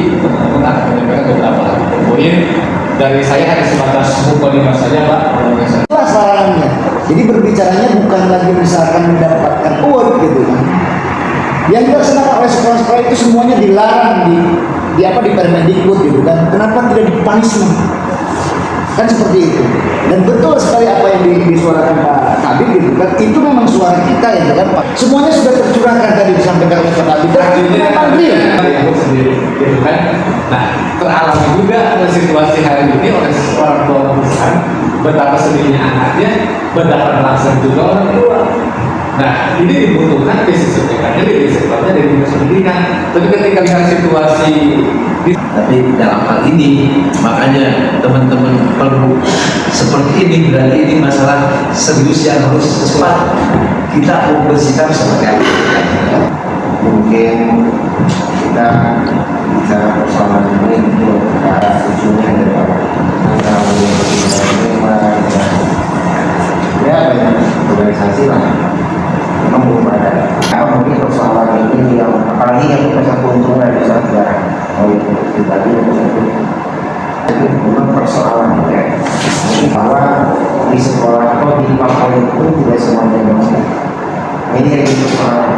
teman-teman akan menyampaikan beberapa poin. Dari saya hanya sebatas mukadimah saja Pak. Itulah sarannya. Jadi berbicaranya bukan lagi misalkan mendapatkan award gitu kan. Yang dilaksanakan oleh sekolah-sekolah itu semuanya dilarang di Permendikbud gitu kan. Kenapa tidak dipunishment? Kan seperti itu. Dan betul sekali apa yang disuarakan Pak Kabir gitu kan. Itu memang suara kita gitu kan Pak. Semuanya sudah tercurahkan tadi disampaikan oleh Pak Kabir. Dan itu memang real. Sendiri gitu kan. Nah, teralami juga situasi hari ini oleh seorang tua besar, betapa sedihnya anaknya, betapa langsung juga orang tua. Nah, ini dibutuhkan disesuaikannya dari sektornya dari dinas pendidikan. Tapi ketika lihat situasi tapi dalam hal ini makanya teman-teman perlu seperti ini, berarti ini masalah serius yang harus cepat kita bersikap seperti apa. Mungkin kita bicara persoalan ini untuk ujungnya adalah ya banyak organisasi lah memang belum ada. Mungkin persoalan ini yang apalagi yang kita keuntungan di saat jarang mau itu pribadi jadi memang persoalan ya bahwa di sekolah atau di favorit itu tidak semuanya masuk. Ini yang jadi persoalan.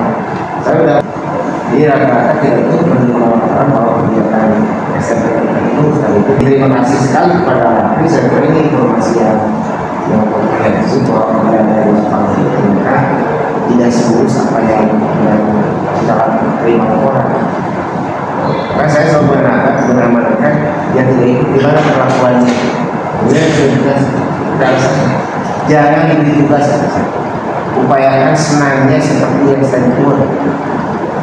Saya udah jadi rata-rata kita itu berlaporan bahwa kegiatan SMP itu sekaligus. Terima kasih sekali kepada Rapri. Saya kira ini informasi yang komprehensif bahwa kemudian dari lapangan itu mereka tidak semulus apa yang kita terima laporan. Karena saya selalu berharap mereka yang tidak ikut di mana perlakuannya. Kemudian sudah jangan diberi tugas. Upayakan senangnya seperti yang saya buat.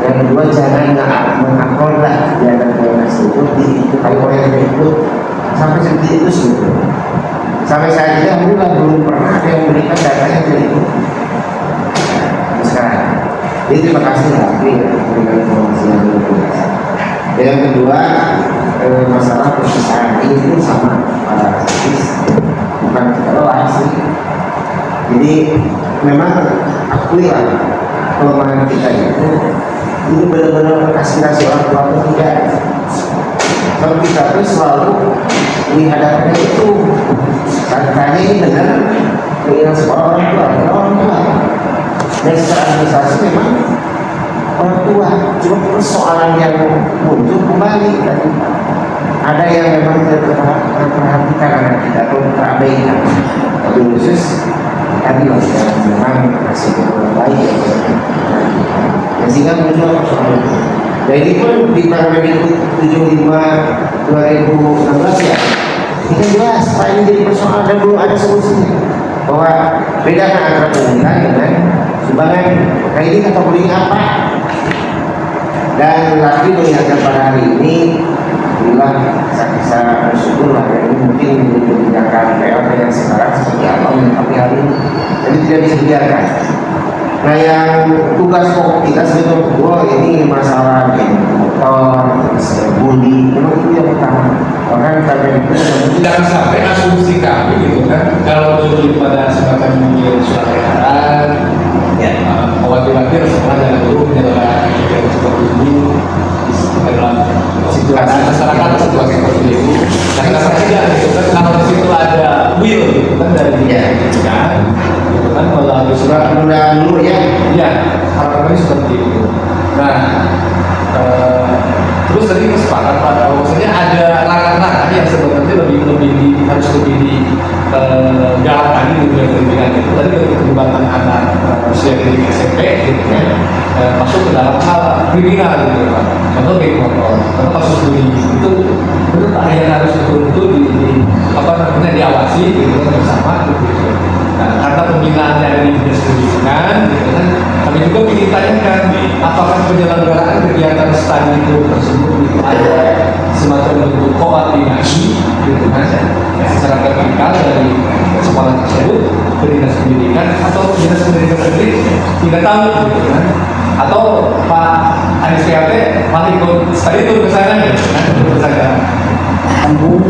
Yang kedua, jangan menguploadlah dana tersebut diketahui oleh yang berikut sampai seperti itu sebetulnya. Sampai saat ini alhamdulillah belum pernah ada yang memberikan datanya dari itu. Sekarang, jadi terima kasih Rapri ya memberikan informasi yang luar biasa. Yang kedua, masalah perpisahan ini pun sama para artis, bukan lelah sih. Jadi memang akuilah kelemahan kita itu benar-benar kasih orang tua itu tidak. Kalau kita tuh selalu dihadapkan itu katanya ini dengan keinginan sekolah orang tua. Dan secara administrasi memang orang tua. Cuma persoalan yang muncul kembali tadi ada yang memang tidak terperhatikan anak kita atau terabaikan. Tapi khusus tadi yang memang masih kurang baik. Sehingga muncul persoalan. Dan ini pun di Permendikbud 75/2016 ya. Ini jelas, Pak, ini jadi persoalan dan belum ada solusinya. Bahwa bedakan antara pendidikan dengan sumbangan. Nah ini kategorinya apa? Dan lagi mengingatkan pada hari ini, bila saya bisa bersyukur lah ya, ini mungkin menjadi kebijakan PLT yang sekarang seperti apa tapi hari ini. Jadi tidak bisa dibiarkan. Nah yang tugas pokok kita sebetulnya ini masalah motor, bully, memang itu yang utama. Bahkan kami itu jangan sampai asumsi kami gitu kan, kalau dulu pada semacam mungkin surat edaran, ya khawatir sekolah dan guru menyelesaikan yang seperti ini dalam situasi masyarakat situasi seperti itu. Karena saja gitu kan, kalau di situ ada will gitu kan dari pendidikan, gitu kan melalui surat penundaan dulu ya. Ya, harapannya seperti itu. Nah, terus tadi kesepakatan Pak, maksudnya ada langkah-langkah yang sebenarnya harus lebih digalakkan di dunia pendidikan itu. Tadi keterlibatan anak usia di SMP gitu kan, masuk ke dalam hal kriminal gitu Pak. Contoh kayak motor, atau kasus bullying itu benar Pak yang harus betul-betul diawasi gitu kan bersama gitu. Nah, karena pembinaannya ada di dinas pendidikan, gitu kan, kami juga ingin tanyakan apakah penyelenggaraan kegiatan studi itu tersebut itu ada semacam bentuk koordinasi, gitu kan, secara vertikal dari sekolah tersebut ke dinas pendidikan atau dinas pendidikan sendiri tidak tahu, gitu kan, atau Pak Anies PAT malah ikut tadi itu ke sana, gitu kan, ke sana. Sambung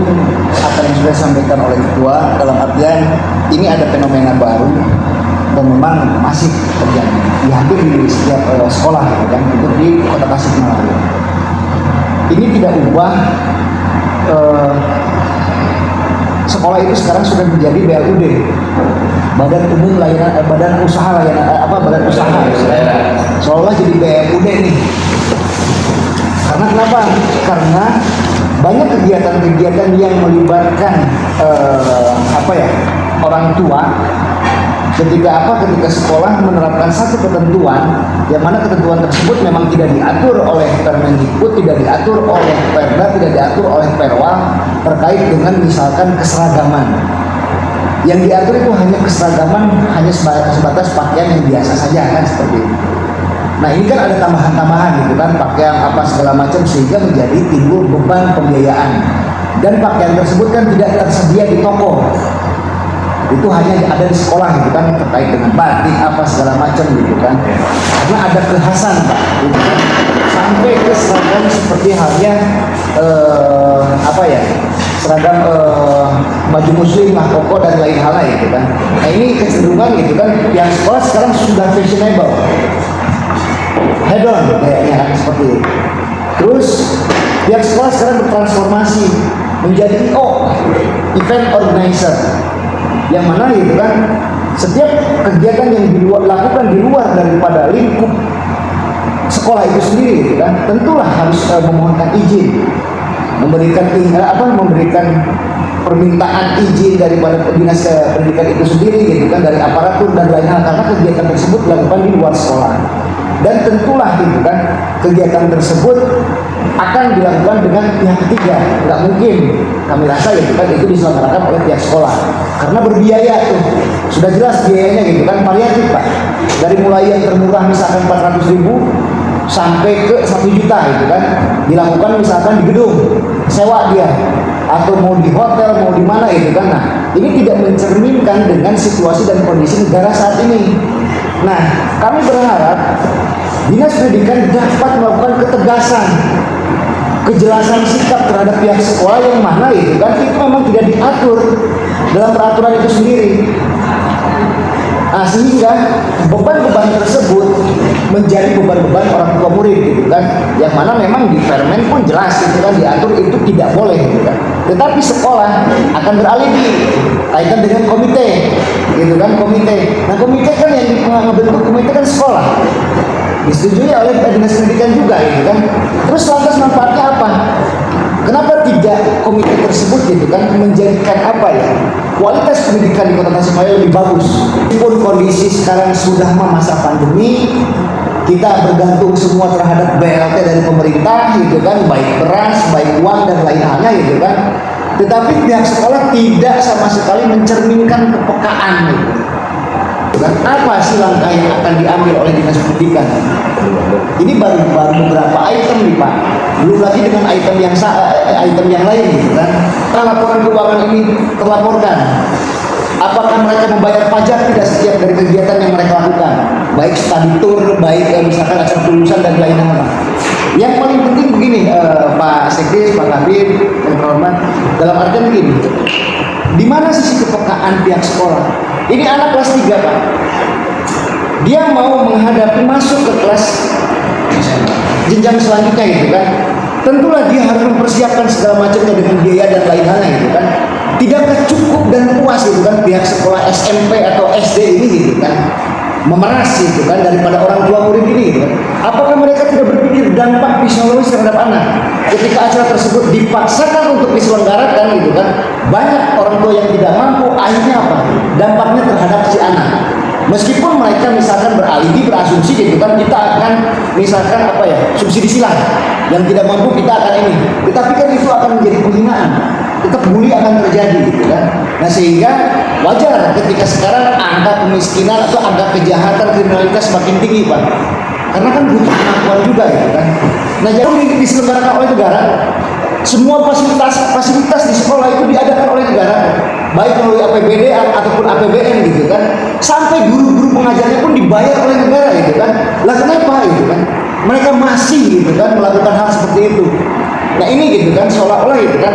apa yang sudah disampaikan oleh ketua dalam artian ini ada fenomena baru dan memang masih terjadi di hampir di setiap sekolah gitu kan, itu di Kota Tasikmalaya. ini tidak ubah sekolah itu sekarang sudah menjadi BLUD, Badan Umum Layanan Badan Usaha Layanan Badan Usaha seolah jadi BLUD nih. Karena kenapa? Karena banyak kegiatan-kegiatan yang melibatkan orang tua. Ketika sekolah menerapkan satu ketentuan, yang mana ketentuan tersebut memang tidak diatur oleh Permendikbud, tidak diatur oleh Perda, tidak diatur oleh Perwal terkait dengan misalkan keseragaman. Yang diatur itu hanya keseragaman, hanya sebatas pakaian yang biasa saja kan seperti itu. Nah ini kan ada tambahan-tambahan gitu kan, pakaian apa segala macam, sehingga menjadi timbul beban pembiayaan. Dan pakaian tersebut kan tidak tersedia di toko, itu hanya ada di sekolah gitu kan, terkait dengan batik apa segala macam gitu kan. Karena ada kekhasan Pak, gitu kan. Sampai ke seragam seperti halnya seragam baju muslim lah, koko dan lain hal gitu kan. Nah ini kecenderungan gitu kan, yang sekolah sekarang sudah fashionable, head on kayaknya kan seperti itu. Terus yang sekolah sekarang bertransformasi menjadi event organizer, yang mana gitu kan setiap kegiatan yang dilakukan di luar daripada lingkup sekolah itu sendiri gitu kan, tentulah harus memohonkan izin, memberikan permintaan izin daripada dinas pendidikan itu sendiri gitu kan, dari aparatur dan lain hal, karena kegiatan tersebut dilakukan di luar sekolah. Dan tentulah gitu kan kegiatan tersebut akan dilakukan dengan pihak ketiga. Nggak mungkin kami rasa gitu kan itu diselenggarakan oleh pihak sekolah, karena berbiaya tuh, sudah jelas biayanya gitu kan, variatif Pak, dari mulai yang termurah misalkan 400.000 sampai ke 1 juta gitu kan, dilakukan misalkan di gedung sewa dia, atau mau di hotel, mau di mana gitu kan. Nah ini tidak mencerminkan dengan situasi dan kondisi negara saat ini. Nah kami berharap Dinas Pendidikan dapat melakukan ketegasan, kejelasan sikap terhadap pihak sekolah, yang mana itu kan itu memang tidak diatur dalam peraturan itu sendiri. Nah, sehingga beban-beban tersebut menjadi beban-beban orang tua murid gitu kan, yang mana memang di Permen pun jelas gitu kan diatur itu tidak boleh gitu kan. Tetapi sekolah akan beralibi kaitan dengan komite gitu kan, komite. Nah komite kan yang membentuk komite kan sekolah, disetujui oleh Dinas Pendidikan juga gitu kan. Terus lantas manfaatnya apa? Kenapa tidak komite tersebut gitu kan menjadikan kualitas pendidikan di Kota Tasikmalaya lebih bagus? Meskipun kondisi sekarang sudah masa pandemi, kita bergantung semua terhadap BLT dari pemerintah gitu kan, baik beras, baik uang dan lain halnya gitu kan. Tetapi pihak sekolah tidak sama sekali mencerminkan kepekaan gitu. Apa sih langkah yang akan diambil oleh Dinas Pendidikan? Ini baru beberapa item nih Pak, belum lagi dengan item yang lain gitu kan. Laporan keuangan ini terlaporkan, apakah mereka membayar pajak tidak setiap dari kegiatan yang mereka lakukan, baik study tour, baik misalkan acara kelulusan dan lain-lain. Yang paling penting begini Pak Sekdes, Pak Kabir, yang terhormat, dalam artian begini, di mana sisi kepekaan pihak sekolah? Ini anak kelas 3 Pak, dia mau menghadapi masuk ke kelas jenjang selanjutnya gitu kan. Tentulah dia harus mempersiapkan segala macamnya dengan biaya dan lain halnya gitu kan. Tidakkah cukup dan puas gitu kan pihak sekolah SMP atau SD ini gitu kan memeras gitu kan daripada orang tua murid ini gitu kan. Apakah mereka tidak berpikir dampak psikologis terhadap anak ketika acara tersebut dipaksakan untuk diselenggarakan gitu kan? Banyak orang tua yang tidak mampu, akhirnya apa? Dampaknya terhadap si anak. Meskipun mereka misalkan beralibi, berasumsi gitu kan, kita akan misalkan subsidi silang, yang tidak mampu kita akan ini, tetapi kan itu akan menjadi penghinaan, tetap bully akan terjadi gitu kan. Nah sehingga wajar ketika sekarang angka kemiskinan atau angka kejahatan kriminalitas semakin tinggi Pak, karena kan butuh pengakuan juga gitu kan. Nah jadi diselenggarakan oleh negara, semua fasilitas di sekolah itu diadakan oleh negara, baik melalui APBD ataupun APBN gitu kan, sampai guru-guru pengajarnya pun dibayar oleh negara gitu kan. Lah kenapa gitu kan mereka masih gitu kan melakukan hal seperti itu? Nah ini gitu kan seolah-olah gitu kan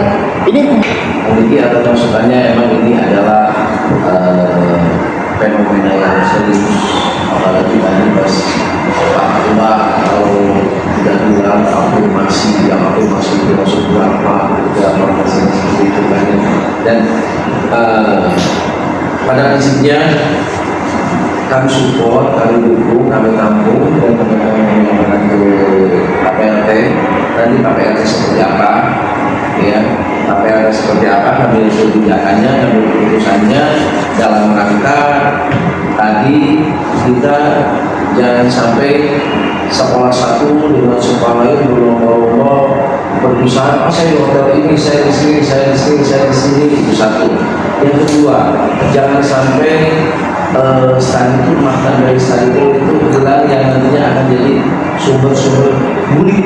ini atau maksudnya emang ini adalah fenomena yang serius, apalagi tadi pas Pak Ketua kalau tidak bilang afirmasi yang afirmasi kami support, kami dukung, kami tampung dan teman-teman ke KPLT. Nanti KPLT seperti apa, ya KPLT seperti apa, kami kebijakannya, kami keputusannya dalam rangka tadi kita jangan sampai sekolah satu dengan sekolah lain berlomba-lomba berpisah. Saya di hotel ini, saya di sini, saya di sini, saya di sini. Itu satu. Yang kedua, jangan sampai studi itu makan dari studi itu gelar yang nantinya akan jadi sumber-sumber murid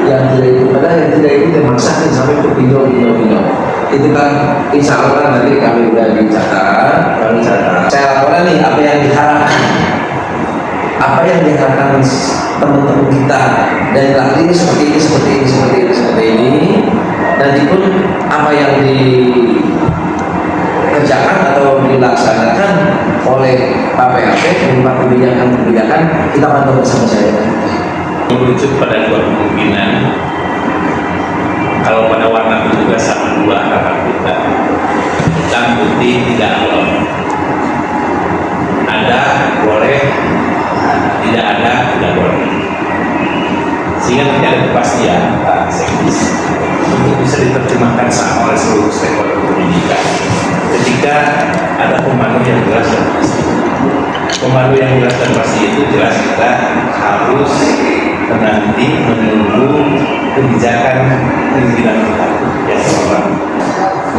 yang tidak itu, padahal yang tidak itu memaksakan sampai ke pinjol. Itu kan insya Allah nanti kami sudah dicatat, kami catat. Saya laporan nih apa yang diharapkan, apa yang diharapkan teman-teman kita dari lalu ini seperti ini, seperti ini, seperti ini, seperti ini. Nanti pun apa yang dikerjakan atau dilaksanakan oleh KPLT berupa kebijakan kita pantau bersama saya. Merujuk pada dua kemungkinan. Kalau pada warna itu juga sama dua harapan kita. Hitam putih tidak alon. Ada boleh, tidak ada tidak boleh. Sehingga tidak ada kepastian Pak Sekdis untuk bisa diterjemahkan sama oleh seluruh stakeholder pendidikan. Ketika ada pemandu yang jelas dan pasti. Pemandu yang jelas dan pasti itu jelas kita harus menanti menunggu kebijakan pimpinan kita yang seorang.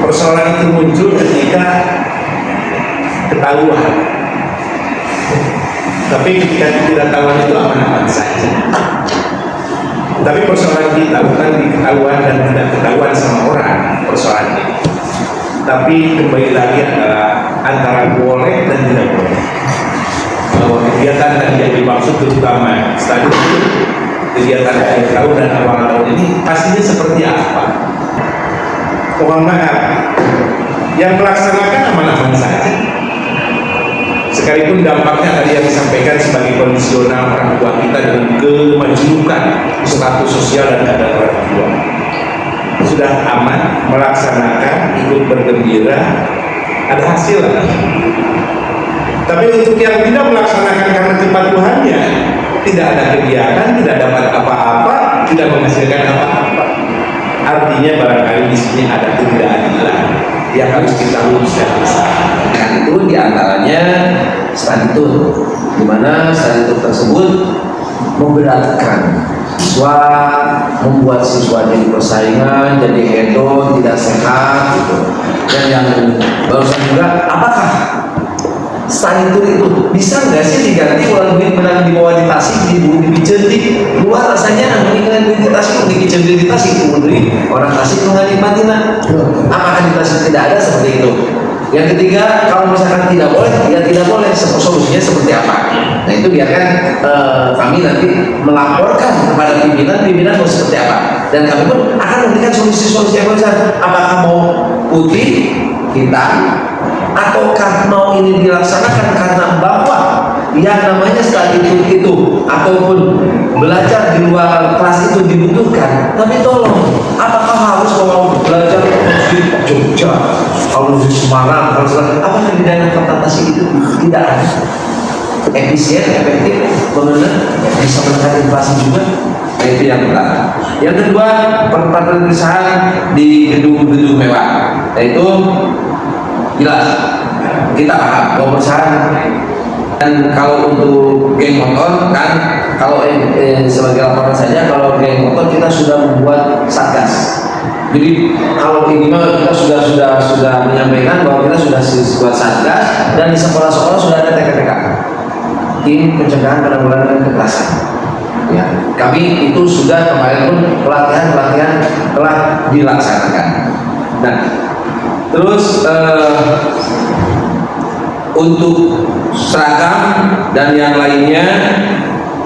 Persoalan itu muncul ketika ketahuan. Tapi ketika ketidaktahuan itu aman-aman saja. Tapi persoalan kita bukan di ketahuan dan tidak ketahuan sama orang persoalannya. Tapi kembali lagi adalah antara boleh dan tidak boleh. Bahwa kegiatan tadi yang dimaksud terutama studi itu kegiatan akhir tahun dan awal tahun ini pastinya seperti apa? Mohon maaf, yang melaksanakan aman-aman saja. Sekalipun dampaknya tadi yang disampaikan sebagai kondisional orang tua kita dengan kemajukan status sosial dan keadaan orang tua sudah aman melaksanakan, ikut bergembira, ada hasil. Tapi untuk yang tidak melaksanakan karena kepatuhannya, tidak ada kegiatan, tidak dapat apa-apa, tidak menghasilkan apa-apa. Artinya barangkali di sini ada ketidakadilan yang harus kita luruskan bersama. Dan itu diantaranya staditur, di mana staditur tersebut memberatkan siswa, membuat siswa jadi persaingan, jadi hedon, tidak sehat, gitu. Dan yang barusan juga, apakah staditur itu bisa nggak sih diganti kalau duit menang di bawah di Tasik, di Cijentik, luar rasanya mendingan duit di Tasik, di Cijentik di Tasik, kemudian orang Tasik mengalih patina. Apakah di Tasik tidak ada seperti itu? Yang ketiga, kalau misalkan tidak boleh, ya tidak boleh. Solusinya seperti apa? Nah itu biarkan kami nanti melaporkan kepada pimpinan mau seperti apa. Dan kami pun akan memberikan solusi-solusi yang besar. Apakah mau putih, hitam, ataukah mau ini dilaksanakan karena bahwa yang namanya studi itu ataupun belajar di luar kelas itu dibutuhkan. Tapi tolong, apakah harus mau belajar di Jogja, harus di Semarang, harus apakah di daerah kota Tasik itu tidak ada? Efisien, efektif, benar bisa menekan inflasi juga. Nah, itu yang pertama. Yang kedua, penempatan perusahaan di gedung-gedung mewah. Yaitu jelas kita paham bahwa perusahaan. Dan kalau untuk geng motor kan, kalau sebagai laporan saja, kalau geng motor kita sudah membuat satgas. Jadi kalau ini mah kita sudah menyampaikan bahwa kita sudah buat satgas dan di sekolah-sekolah sudah ada TK-TK, tim pencegahan penanggulangan kekerasan. Ya, kami itu sudah kemarin pun pelatihan telah dilaksanakan. Nah, terus untuk seragam dan yang lainnya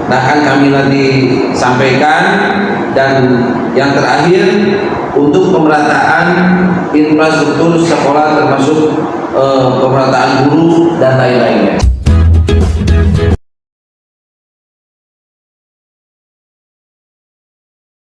akan kami nanti sampaikan. Dan yang terakhir, untuk pemerataan infrastruktur sekolah termasuk pemerataan guru dan lain-lainnya.